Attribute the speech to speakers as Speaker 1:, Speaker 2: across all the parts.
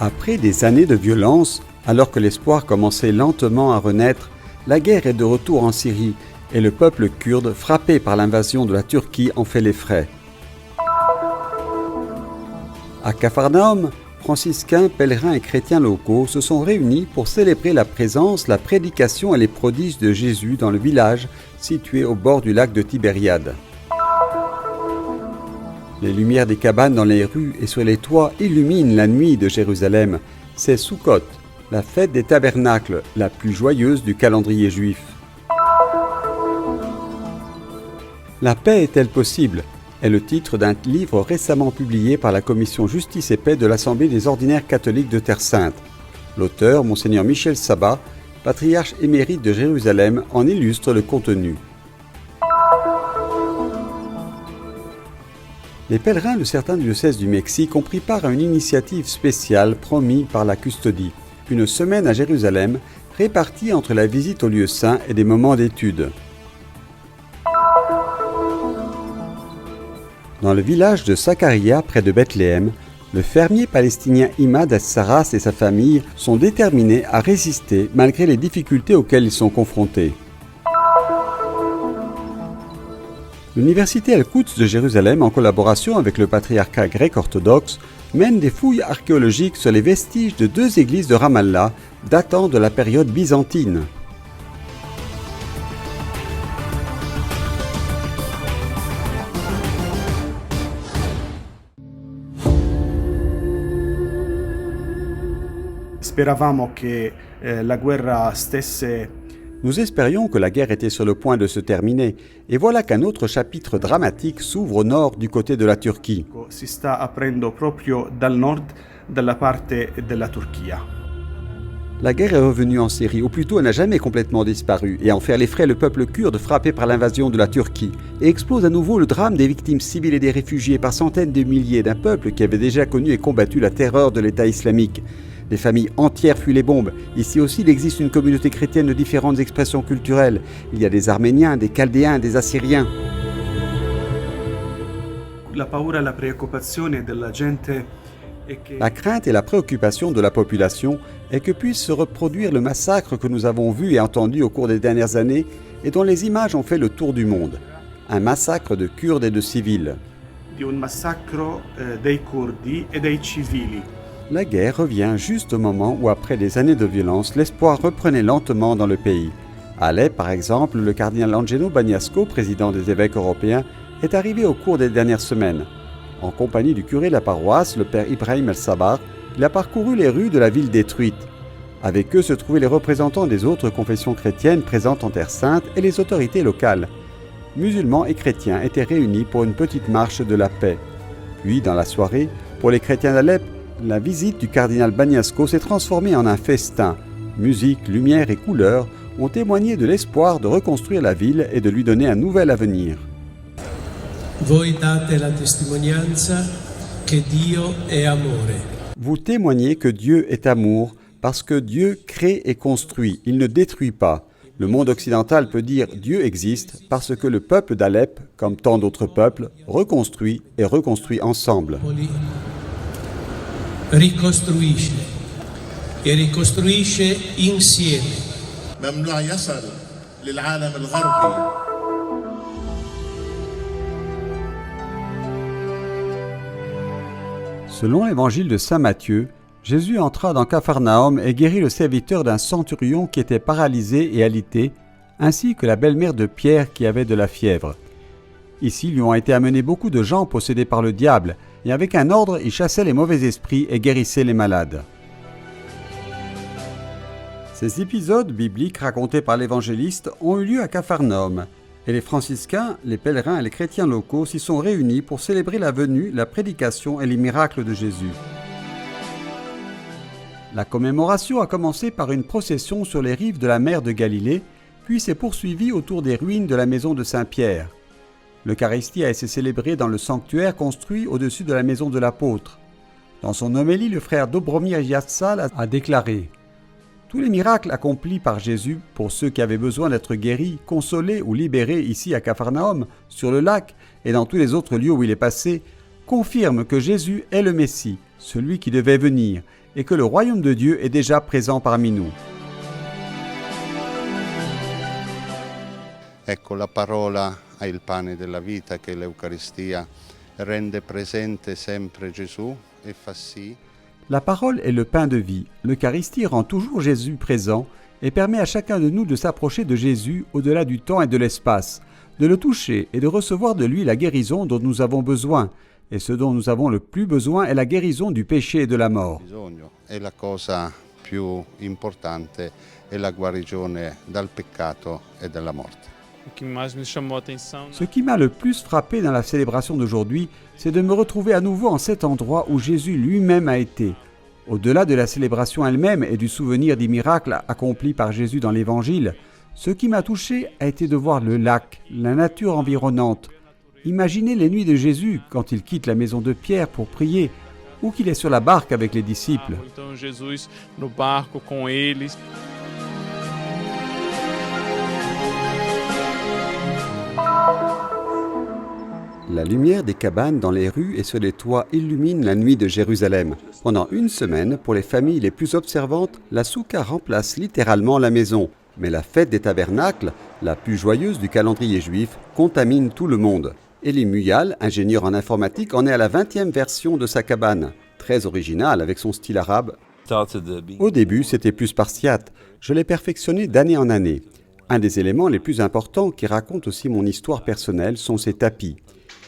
Speaker 1: Après des années de violence, alors que l'espoir commençait lentement à renaître, la guerre est de retour en Syrie et le peuple kurde, frappé par l'invasion de la Turquie, en fait les frais. À Capharnaüm, franciscains, pèlerins et chrétiens locaux se sont réunis pour célébrer la présence, la prédication et les prodiges de Jésus dans le village situé au bord du lac de Tibériade. Les lumières des cabanes dans les rues et sur les toits illuminent la nuit de Jérusalem. C'est Sukkot, la fête des tabernacles, la plus joyeuse du calendrier juif. La paix est-elle possible ? Est le titre d'un livre récemment publié par la commission Justice et Paix de l'Assemblée des ordinaires catholiques de Terre Sainte. L'auteur, Monseigneur Michel Sabat, patriarche émérite de Jérusalem, en illustre le contenu. Les pèlerins de certains diocèses du Mexique ont pris part à une initiative spéciale promise par la custodie, une semaine à Jérusalem, répartie entre la visite au lieu saint et des moments d'étude. Dans le village de Sakaria, près de Bethléem, le fermier palestinien Imad As-Saras et sa famille sont déterminés à résister malgré les difficultés auxquelles ils sont confrontés. L'université Al-Quds de Jérusalem, en collaboration avec le patriarcat grec orthodoxe, mène des fouilles archéologiques sur les vestiges de 2 églises de Ramallah datant de la période byzantine. Nous espérions que la guerre était sur le point de se terminer, et voilà qu'un autre chapitre dramatique s'ouvre au nord du côté de la Turquie. La guerre est revenue en Syrie, ou plutôt elle n'a jamais complètement disparu, et en faire les frais le peuple kurde frappé par l'invasion de la Turquie, et explose à nouveau le drame des victimes civiles et des réfugiés par centaines de milliers d'un peuple qui avait déjà connu et combattu la terreur de l'État islamique. Des familles entières fuient les bombes. Ici aussi, il existe une communauté chrétienne de différentes expressions culturelles. Il y a des Arméniens, des Chaldéens, des Assyriens. La crainte et la préoccupation de la population est que puisse se reproduire le massacre que nous avons vu et entendu au cours des dernières années et dont les images ont fait le tour du monde. Un massacre de Kurdes et de civils. La guerre revient juste au moment où, après des années de violence, l'espoir reprenait lentement dans le pays. À Alep, par exemple, le cardinal Angelo Bagnasco, président des évêques européens, est arrivé au cours des dernières semaines. En compagnie du curé de la paroisse, le père Ibrahim El-Sabar, il a parcouru les rues de la ville détruite. Avec eux se trouvaient les représentants des autres confessions chrétiennes présentes en Terre Sainte et les autorités locales. Musulmans et chrétiens étaient réunis pour une petite marche de la paix. Puis, dans la soirée, pour les chrétiens d'Alep, la visite du cardinal Bagnasco s'est transformée en un festin. Musique, lumière et couleurs ont témoigné de l'espoir de reconstruire la ville et de lui donner un nouvel avenir. Vous témoignez que Dieu est amour parce que Dieu crée et construit, il ne détruit pas. Le monde occidental peut dire Dieu existe parce que le peuple d'Alep, comme tant d'autres peuples, reconstruit et reconstruit ensemble.
Speaker 2: Ricostruisce e ricostruisce insieme. ممنوع يصل للعالم الغربي.
Speaker 1: Selon l'évangile de saint Matthieu, Jésus entra dans Capharnaüm et guérit le serviteur d'un centurion qui était paralysé et alité, ainsi que la belle-mère de Pierre qui avait de la fièvre. Ici lui ont été amenés beaucoup de gens possédés par le diable, et avec un ordre, il chassait les mauvais esprits et guérissait les malades. Ces épisodes bibliques racontés par l'évangéliste ont eu lieu à Capharnaüm, et les franciscains, les pèlerins et les chrétiens locaux s'y sont réunis pour célébrer la venue, la prédication et les miracles de Jésus. La commémoration a commencé par une procession sur les rives de la mer de Galilée, puis s'est poursuivie autour des ruines de la maison de Saint-Pierre. L'Eucharistie a été célébrée dans le sanctuaire construit au-dessus de la maison de l'apôtre. Dans son homélie, le frère Dobromir Yatsal a déclaré « Tous les miracles accomplis par Jésus pour ceux qui avaient besoin d'être guéris, consolés ou libérés ici à Capharnaüm, sur le lac et dans tous les autres lieux où il est passé, confirment que Jésus est le Messie, celui qui devait venir, et que le royaume de Dieu est déjà présent parmi nous.
Speaker 3: Ecco, la parola è il pane della vita che l'Eucaristia rende presente sempre Gesù e fa sì.
Speaker 1: La parole est le pain de vie. L'Eucharistie rend toujours Jésus présent et permet à chacun de nous de s'approcher de Jésus au-delà du temps et de l'espace, de le toucher et de recevoir de lui la guérison dont nous avons besoin. Et ce dont nous avons le plus besoin est la guérison du péché et de la mort.
Speaker 3: E la cosa più importante è la guarigione dal peccato e dalla morte.
Speaker 1: Ce qui m'a le plus frappé dans la célébration d'aujourd'hui, c'est de me retrouver à nouveau en cet endroit où Jésus lui-même a été. Au-delà de la célébration elle-même et du souvenir des miracles accomplis par Jésus dans l'Évangile, ce qui m'a touché a été de voir le lac, la nature environnante. Imaginez les nuits de Jésus quand il quitte la maison de Pierre pour prier ou qu'il est sur la barque avec les disciples. La lumière des cabanes dans les rues et sur les toits illumine la nuit de Jérusalem. Pendant une semaine, pour les familles les plus observantes, la souka remplace littéralement la maison. Mais la fête des tabernacles, la plus joyeuse du calendrier juif, contamine tout le monde. Elie Muyal, ingénieur en informatique, en est à la 20e version de sa cabane. Très originale avec son style arabe. Au début, c'était plus spartiate. Je l'ai perfectionné d'année en année. Un des éléments les plus importants qui raconte aussi mon histoire personnelle sont ces tapis.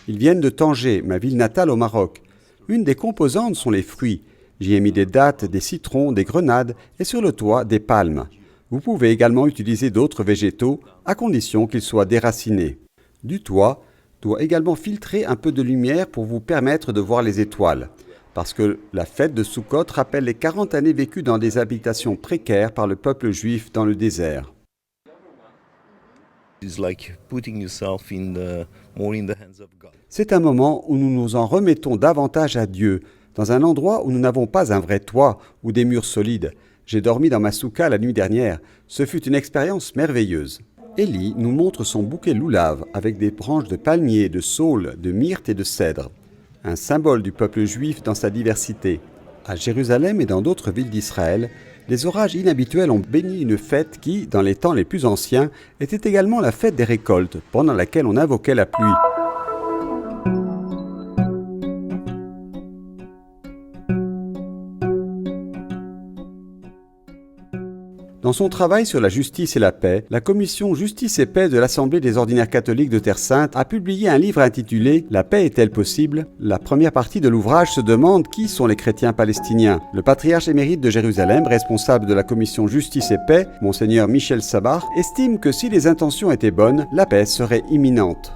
Speaker 1: Ils viennent de Tanger, ma ville natale au Maroc. Une des composantes sont les fruits. J'y ai mis des dattes, des citrons, des grenades et sur le toit des palmes. Vous pouvez également utiliser d'autres végétaux à condition qu'ils soient déracinés. Du toit doit également filtrer un peu de lumière pour vous permettre de voir les étoiles. Parce que la fête de Sukkot rappelle les 40 années vécues dans des habitations précaires par le peuple juif dans le désert. C'est un moment où nous nous en remettons davantage à Dieu, dans un endroit où nous n'avons pas un vrai toit ou des murs solides. J'ai dormi dans ma souka la nuit dernière. Ce fut une expérience merveilleuse. Elie nous montre son bouquet loulav avec des branches de palmier, de saule, de myrte et de cèdre. Un symbole du peuple juif dans sa diversité. À Jérusalem et dans d'autres villes d'Israël, les orages inhabituels ont béni une fête qui, dans les temps les plus anciens, était également la fête des récoltes, pendant laquelle on invoquait la pluie. Dans son travail sur la justice et la paix, la commission Justice et Paix de l'Assemblée des ordinaires catholiques de Terre Sainte a publié un livre intitulé « La paix est-elle possible ?» La première partie de l'ouvrage se demande qui sont les chrétiens palestiniens. Le patriarche émérite de Jérusalem, responsable de la commission Justice et Paix, Monseigneur Michel Sabar, estime que si les intentions étaient bonnes, la paix serait imminente.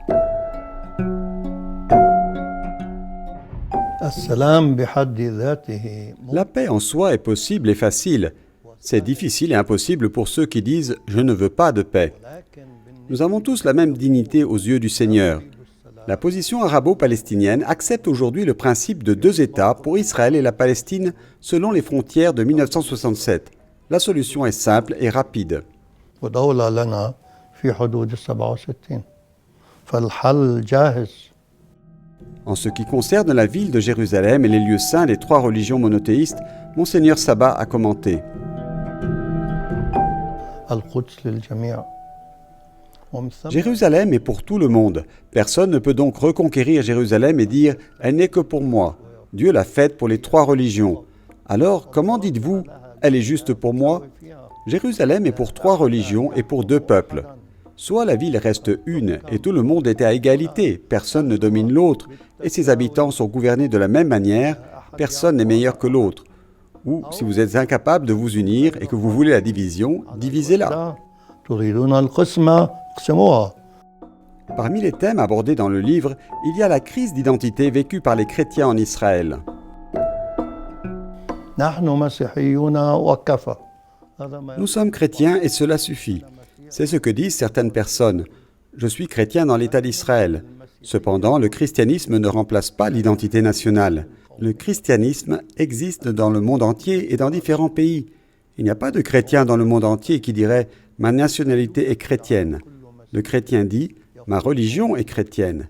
Speaker 1: La paix en soi est possible et facile. C'est difficile et impossible pour ceux qui disent « je ne veux pas de paix ». Nous avons tous la même dignité aux yeux du Seigneur. La position arabo-palestinienne accepte aujourd'hui le principe de 2 États pour Israël et la Palestine selon les frontières de 1967. La solution est simple et rapide. En ce qui concerne la ville de Jérusalem et les lieux saints des 3 religions monothéistes, Monseigneur Sabat a commenté. Jérusalem est pour tout le monde. Personne ne peut donc reconquérir Jérusalem et dire « elle n'est que pour moi ». Dieu l'a faite pour les 3 religions. Alors, comment dites-vous « elle est juste pour moi » Jérusalem est pour 3 religions et pour 2 peuples. Soit la ville reste une et tout le monde est à égalité, personne ne domine l'autre, et ses habitants sont gouvernés de la même manière, personne n'est meilleur que l'autre. Ou, si vous êtes incapable de vous unir et que vous voulez la division, divisez-la. Parmi les thèmes abordés dans le livre, il y a la crise d'identité vécue par les chrétiens en Israël. Nous sommes chrétiens et cela suffit. C'est ce que disent certaines personnes. Je suis chrétien dans l'État d'Israël. Cependant, le christianisme ne remplace pas l'identité nationale. Le christianisme existe dans le monde entier et dans différents pays. Il n'y a pas de chrétien dans le monde entier qui dirait « ma nationalité est chrétienne ». Le chrétien dit « ma religion est chrétienne ».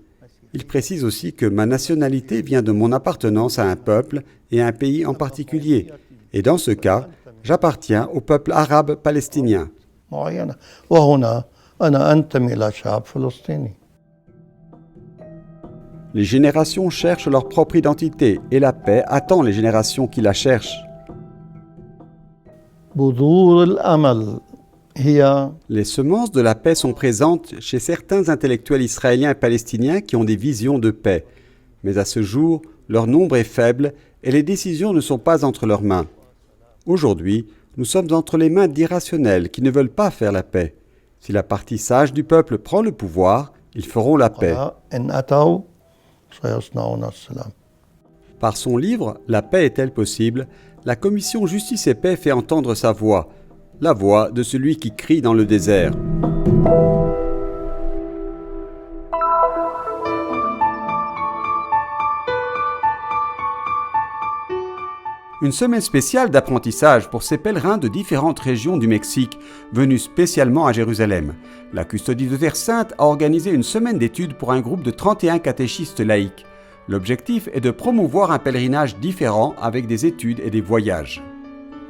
Speaker 1: Il précise aussi que ma nationalité vient de mon appartenance à un peuple et à un pays en particulier. Et dans ce cas, j'appartiens au peuple arabe palestinien.
Speaker 4: معينة وهنا أنا أنتمي إلى شعب فلسطيني.
Speaker 1: Les générations cherchent leur propre identité et la paix attend les générations qui la cherchent.
Speaker 4: بذور الأمل هي
Speaker 1: Les semences de la paix sont présentes chez certains intellectuels israéliens et palestiniens qui ont des visions de paix. Mais à ce jour, leur nombre est faible et les décisions ne sont pas entre leurs mains. Aujourd'hui, nous sommes entre les mains d'irrationnels qui ne veulent pas faire la paix. Si la partie sage du peuple prend le pouvoir, ils feront la paix.
Speaker 4: إن أتوا سيصنعون السلام.
Speaker 1: Par son livre « La paix est-elle possible ?», la commission Justice et Paix fait entendre sa voix, la voix de celui qui crie dans le désert. Une semaine spéciale d'apprentissage pour ces pèlerins de différentes régions du Mexique, venus spécialement à Jérusalem. La Custodie de Terre Sainte a organisé une semaine d'études pour un groupe de 31 catéchistes laïcs. L'objectif est de promouvoir un pèlerinage différent avec des études et des voyages.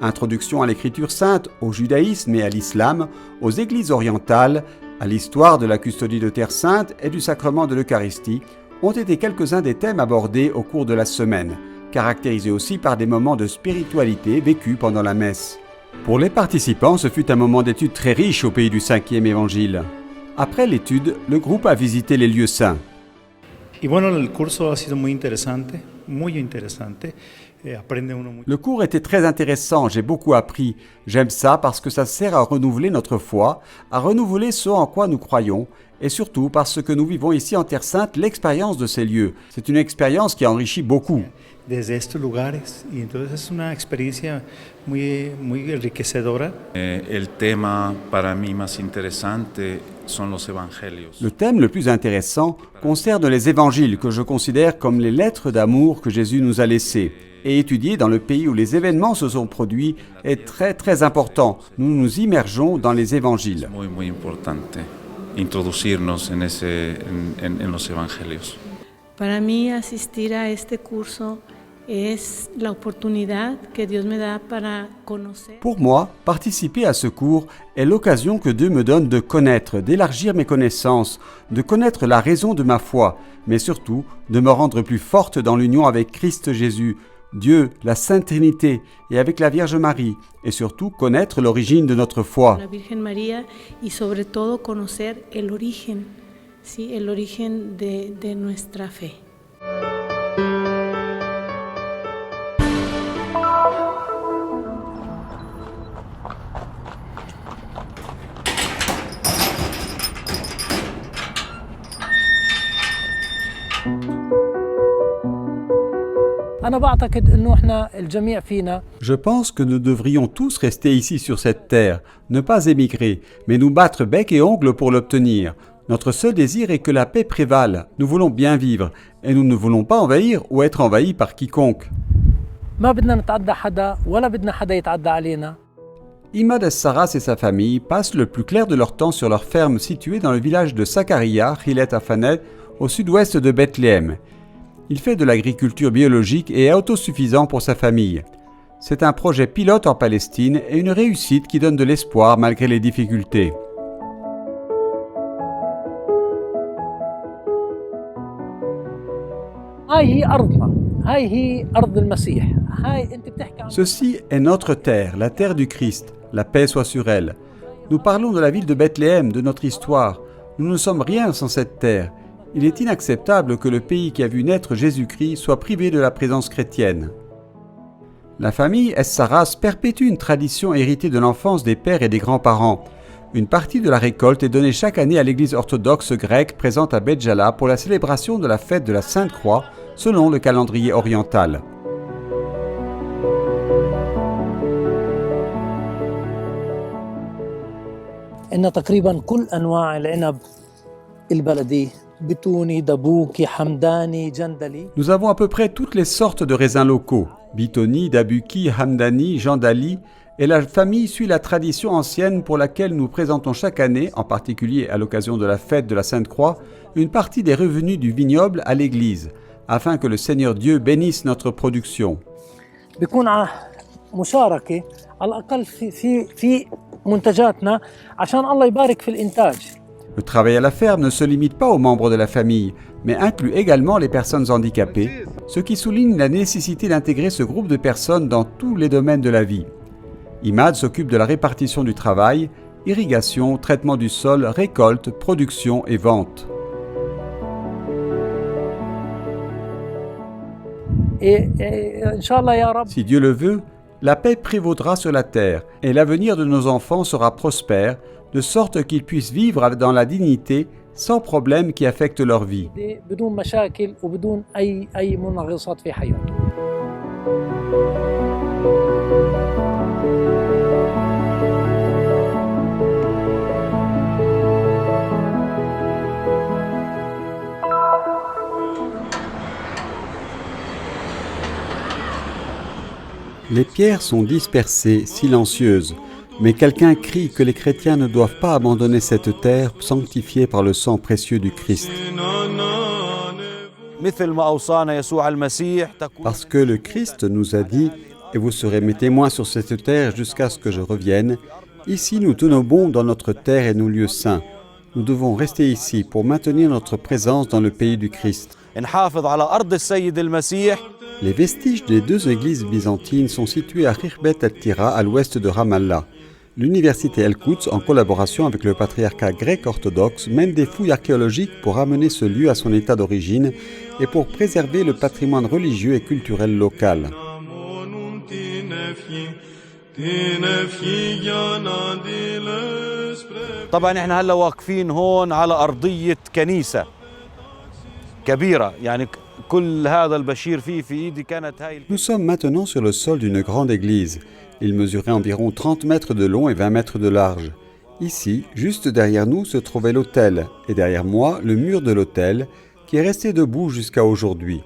Speaker 1: Introduction à l'écriture sainte, au judaïsme et à l'islam, aux églises orientales, à l'histoire de la Custodie de Terre Sainte et du sacrement de l'Eucharistie, ont été quelques-uns des thèmes abordés au cours de la semaine, caractérisés aussi par des moments de spiritualité vécus pendant la messe. Pour les participants, ce fut un moment d'étude très riche au pays du 5e évangile. Après l'étude, le groupe a visité les lieux saints.
Speaker 5: Y bueno, el curso ha sido muy interesante, muy interesante.
Speaker 1: Le cours était très intéressant, j'ai beaucoup appris. J'aime ça parce que ça sert à renouveler notre foi, à renouveler ce en quoi nous croyons, et surtout parce que nous vivons ici en Terre Sainte l'expérience de ces lieux. C'est une expérience qui enrichit beaucoup.
Speaker 5: Desde estos lugares, y entonces es una experiencia muy enriquecedora.
Speaker 6: El tema para mí más interesante son los evangelios.
Speaker 1: Le thème le plus intéressant concerne les évangiles que je considère comme les lettres d'amour que Jésus nous a laissées. Et étudier dans le pays où les événements se sont produits est très très important. Nous nous immergeons dans les évangiles.
Speaker 6: Muy importante introducirnos en los evangelios.
Speaker 7: Para mí asistir a este curso es la oportunidad que Dios me da para conocer.
Speaker 1: Pour moi, participer à ce cours est l'occasion que Dieu me donne de connaître, d'élargir mes connaissances, de connaître la raison de ma foi, mais surtout de me rendre plus forte dans l'union avec Christ Jésus, Dieu, la Sainte Trinité et avec la Vierge Marie, et surtout connaître l'origine de notre foi.
Speaker 7: La Virgen María y sobre todo conocer el origen, sí, el origen de nuestra fe.
Speaker 1: Je pense que nous devrions tous rester ici sur cette terre, ne pas émigrer, mais nous battre bec et ongles pour l'obtenir. Notre seul désir est que la paix prévale. Nous voulons bien vivre, et nous ne voulons pas envahir ou être envahis par quiconque. Imad Es-Saras et sa famille passent le plus clair de leur temps sur leur ferme située dans le village de Sakaria, Hilet Afanet, au sud-ouest de Bethléem. Il fait de l'agriculture biologique et est autosuffisant pour sa famille. C'est un projet pilote en Palestine et une réussite qui donne de l'espoir malgré les difficultés. Ceci est notre terre, la terre du Christ. La paix soit sur elle. Nous parlons de la ville de Bethléem, de notre histoire. Nous ne sommes rien sans cette terre. Il est inacceptable que le pays qui a vu naître Jésus-Christ soit privé de la présence chrétienne. La famille Es-Saras perpétue une tradition héritée de l'enfance des pères et des grands-parents. Une partie de la récolte est donnée chaque année à l'église orthodoxe grecque présente à Beth Jala pour la célébration de la fête de la Sainte Croix selon le calendrier oriental.
Speaker 8: إن تقريبا كل أنواع العنب البلدي بتوني دبوكي حمداني جندلي.
Speaker 1: Nous avons à peu près toutes les sortes de raisins locaux, bitoni, dabuki, hamdani, jandali, et la famille suit la tradition ancienne pour laquelle nous présentons chaque année, en particulier à l'occasion de la fête de la Sainte Croix, une partie des revenus du vignoble à l'église, afin que le Seigneur Dieu bénisse notre production.
Speaker 8: بيكون مشاركة على الأقل في منتجاتنا عشان الله يبارك في الإنتاج.
Speaker 1: Le travail à la ferme ne se limite pas aux membres de la famille, mais inclut également les personnes handicapées, ce qui souligne la nécessité d'intégrer ce groupe de personnes dans tous les domaines de la vie. Imad s'occupe de la répartition du travail, irrigation, traitement du sol, récolte, production et vente. Si Dieu le veut, la paix prévaudra sur la terre et l'avenir de nos enfants sera prospère, de sorte qu'ils puissent vivre dans la dignité sans problème qui affecte leur vie. Les pierres sont dispersées, silencieuses, mais quelqu'un crie que les chrétiens ne doivent pas abandonner cette terre sanctifiée par le sang précieux du Christ. Parce que le Christ nous a dit « Et vous serez mes témoins sur cette terre jusqu'à ce que je revienne », ici nous tenons bon dans notre terre et nos lieux saints. Nous devons rester ici pour maintenir notre présence dans le pays du Christ. Les vestiges des deux églises byzantines sont situés à Khirbet al-Tira, à l'ouest de Ramallah. L'université El-Quds, en collaboration avec le patriarcat grec orthodoxe, mène des fouilles archéologiques pour ramener ce lieu à son état d'origine et pour préserver le patrimoine religieux et culturel local.
Speaker 9: طبعا احنا هلا واقفين هون على أرضية كنيسة كبيرة يعني كل هذا البشير فيه في إيدي كانت هاي.
Speaker 1: Nous sommes maintenant sur le sol d'une grande église. Il mesurait environ 30 mètres de long et 20 mètres de large. Ici, juste derrière nous, se trouvait l'autel, et derrière moi, le mur de l'autel, qui est resté debout jusqu'à aujourd'hui.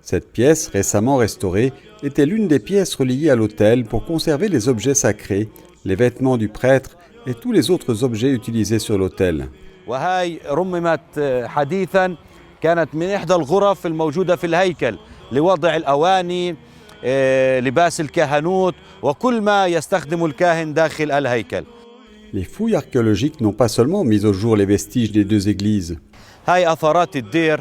Speaker 1: Cette pièce, récemment restaurée, était l'une des pièces reliées à l'autel pour conserver les objets sacrés, les vêtements du prêtre et tous les autres objets utilisés sur l'autel.
Speaker 9: وهاي رممت حديثا كانت من إحدى الغرف الموجودة في الهيكل لوضع الأواني لباس الكهنوت وكل ما يستخدم الكاهن داخل الهيكل.
Speaker 1: Les fouilles archéologiques n'ont pas seulement mis au jour les vestiges des deux églises.
Speaker 9: هاي أثارات الدير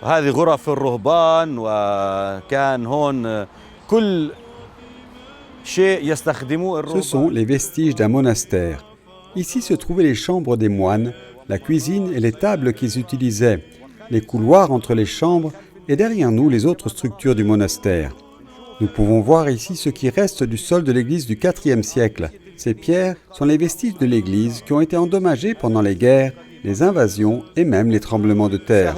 Speaker 9: وهذه غرف الرهبان وكان هون كل شيء يستخدموه الرهبان.
Speaker 1: Ce sont les vestiges d'un monastère. Ici se trouvaient les chambres des moines, la cuisine et les tables qu'ils utilisaient, les couloirs entre les chambres et derrière nous les autres structures du monastère. Nous pouvons voir ici ce qui reste du sol de l'église du IVe siècle. Ces pierres sont les vestiges de l'église qui ont été endommagées pendant les guerres, les invasions et même les tremblements de terre.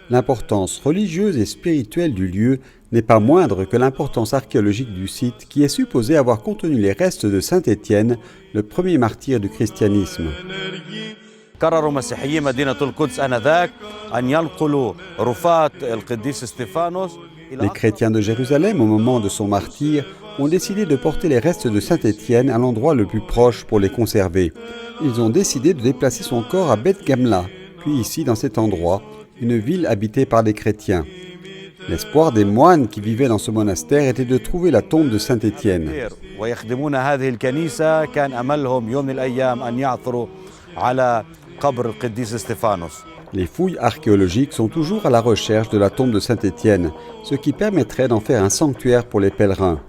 Speaker 1: L'importance religieuse et spirituelle du lieu n'est pas moindre que l'importance archéologique du site qui est supposé avoir contenu les restes de Saint Étienne, le premier martyr du christianisme.
Speaker 9: قرروا مسيحيين مدينة القدس آنذاك أن ينقلوا رفات القديس استفانوس.
Speaker 1: Les chrétiens de Jérusalem, au moment de son martyre, ont décidé de porter les restes de Saint Étienne à l'endroit le plus proche pour les conserver. Ils ont décidé de déplacer son corps à Beth Gamla, puis ici dans cet endroit, une ville habitée par des chrétiens. L'espoir des moines qui vivaient dans ce monastère était de trouver la tombe de Saint Étienne.
Speaker 9: ويخدمون هذه الكنيسة كان أملهم يوم من الأيام أن يعثروا على قبر القديس استفانوس.
Speaker 1: Les fouilles archéologiques sont toujours à la recherche de la tombe de Saint Étienne, ce qui permettrait d'en faire un sanctuaire pour les pèlerins.